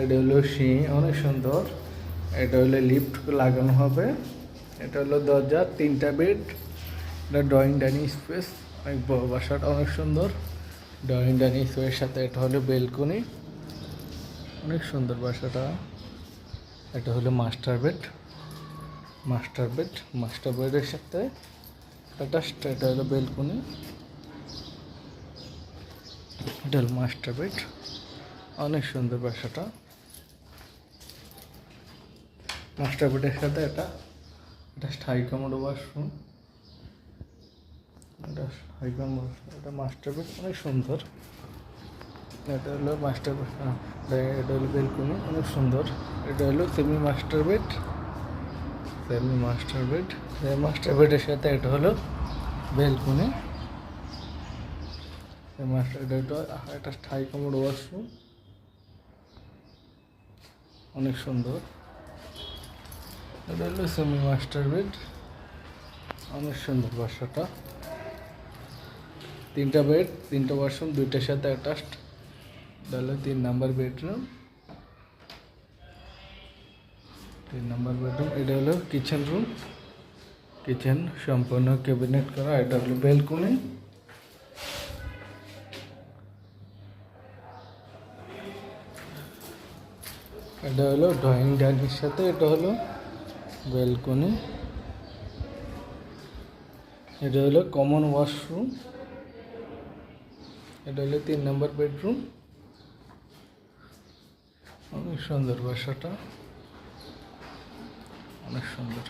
এটা হলো সিঁড়ি, অনেক সুন্দর। এটা হলো লিফট লাগানো হবে। এটা হলো দরজা, 3টা বেড। এটা ড্রয়িং ডাইনিং স্পেস, অনেক বড় বাসাটা, অনেক সুন্দর। ড্রয়িং ডাইনিং স্পেসের সাথে এটা হলো বেলকনি, অনেক সুন্দর বাসাটা। এটা হলো মাস্টার বেড। মাস্টার বেডের সাথে এটা হলো বেলকনি। এটা হলো মাস্টার বেড, অনেক সুন্দর বাসাটা। মাস্টার বেডের সাথে এটা স্থায়ী কমোড ওয়াশরুম। এটা মাস্টার বেড, অনেক সুন্দর। এটা হলো মাস্টার বেড, এটা হলো বেলকনি, অনেক সুন্দর। এটা হলো সেমি মাস্টার বেড। মাস্টার বেডের সাথে এটা হলো বেলকনি। এটা স্থায়ী কমোড ওয়াশরুম, অনেক সুন্দর। এটা হলো সেমি মাস্টার বেড, অনেক সুন্দর বাসাটা। 3টা বেড, 3টা ওয়াশরুম, 2টার সাথে অ্যাটাচড। এটা হলো 3 নাম্বার বেডরুম। এটা হলো কিচেন রুম, কিচেন সম্পূর্ণ ক্যাবিনেট করা। এটা হলো বেলকনি। এটা হলো ড্রয়িং ডাইনিংয়ের সাথে এটা হলো বেলকনি। এটা হলো কমন ওয়াশরুম। এটা হলো 3 নাম্বার বেডরুম, অনেক সুন্দর বাসাটা, অনেক সুন্দর।